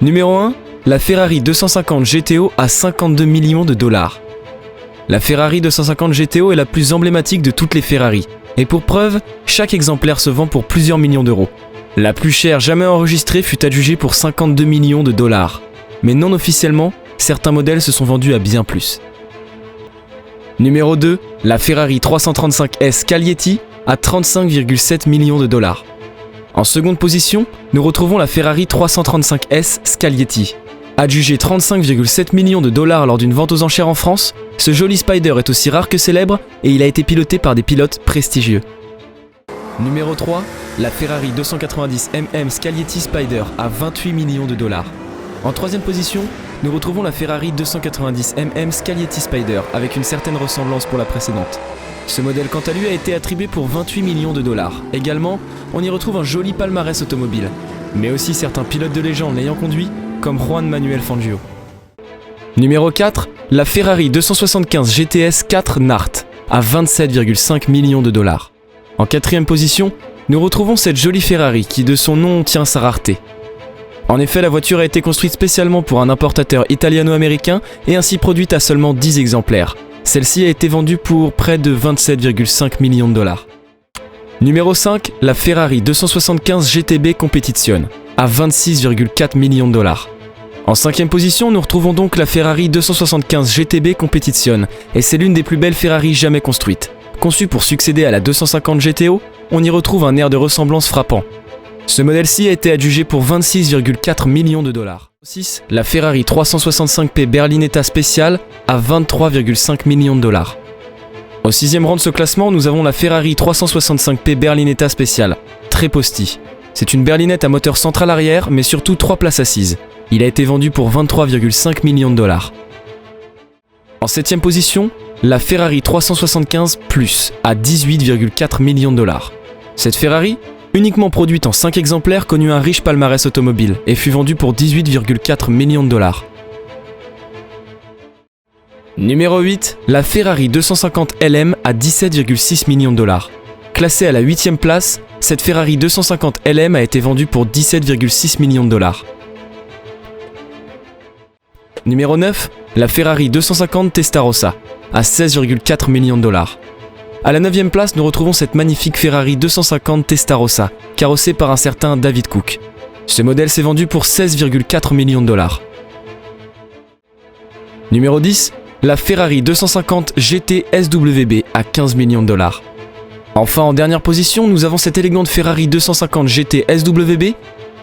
Numéro 1, la Ferrari 250 GTO à 52 millions de dollars. La Ferrari 250 GTO est la plus emblématique de toutes les Ferrari, et pour preuve, chaque exemplaire se vend pour plusieurs millions d'euros. La plus chère jamais enregistrée fut adjugée pour 52 millions de dollars, mais non officiellement, certains modèles se sont vendus à bien plus. Numéro 2, la Ferrari 335S Caglietti à 35,7 millions de dollars. En seconde position, nous retrouvons la Ferrari 335S Scaglietti. Adjugé 35,7 millions de dollars lors d'une vente aux enchères en France, ce joli Spider est aussi rare que célèbre et il a été piloté par des pilotes prestigieux. Numéro 3, la Ferrari 290 MM Scaglietti Spider à 28 millions de dollars. En troisième position, nous retrouvons la Ferrari 290 MM Scaglietti Spider avec une certaine ressemblance pour la précédente. Ce modèle quant à lui a été attribué pour 28 millions de dollars. Également, on y retrouve un joli palmarès automobile, mais aussi certains pilotes de légende l'ayant conduit, comme Juan Manuel Fangio. Numéro 4, la Ferrari 275 GTS 4 Nart à 27,5 millions de dollars. En quatrième position, nous retrouvons cette jolie Ferrari qui de son nom tient sa rareté. En effet, la voiture a été construite spécialement pour un importateur italiano-américain et ainsi produite à seulement 10 exemplaires. Celle-ci a été vendue pour près de 27,5 millions de dollars. Numéro 5, la Ferrari 275 GTB Competizione à 26,4 millions de dollars. En cinquième position, nous retrouvons donc la Ferrari 275 GTB Competizione et c'est l'une des plus belles Ferrari jamais construites. Conçue pour succéder à la 250 GTO, on y retrouve un air de ressemblance frappant. Ce modèle-ci a été adjugé pour 26,4 millions de dollars. 6, la Ferrari 365P Berlinetta Special à 23,5 millions de dollars. Au sixième rang de ce classement, nous avons la Ferrari 365P Berlinetta Special, très posty. C'est une berlinette à moteur central arrière, mais surtout 3 places assises. Il a été vendu pour 23,5 millions de dollars. En septième position, la Ferrari 375 Plus à 18,4 millions de dollars. Cette Ferrari, uniquement produite en 5 exemplaires, connut un riche palmarès automobile et fut vendue pour 18,4 millions de dollars. Numéro 8, la Ferrari 250 LM à 17,6 millions de dollars. Classée à la 8e place, cette Ferrari 250 LM a été vendue pour 17,6 millions de dollars. Numéro 9, la Ferrari 250 Testarossa à 16,4 millions de dollars. À la 9e place, nous retrouvons cette magnifique Ferrari 250 Testarossa, carrossée par un certain David Cook. Ce modèle s'est vendu pour 16,4 millions de dollars. Numéro 10, la Ferrari 250 GT SWB à 15 millions de dollars. Enfin, en dernière position, nous avons cette élégante Ferrari 250 GT SWB,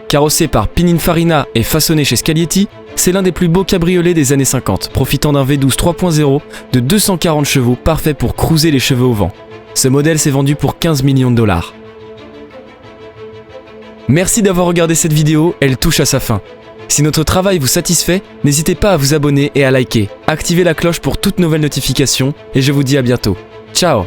carrossée par Pininfarina et façonnée chez Scaglietti. C'est l'un des plus beaux cabriolets des années 50, profitant d'un V12 3.0 de 240 chevaux, parfait pour cruiser les cheveux au vent. Ce modèle s'est vendu pour 15 millions de dollars. Merci d'avoir regardé cette vidéo, elle touche à sa fin. Si notre travail vous satisfait, n'hésitez pas à vous abonner et à liker. Activez la cloche pour toutes nouvelles notifications et je vous dis à bientôt. Ciao!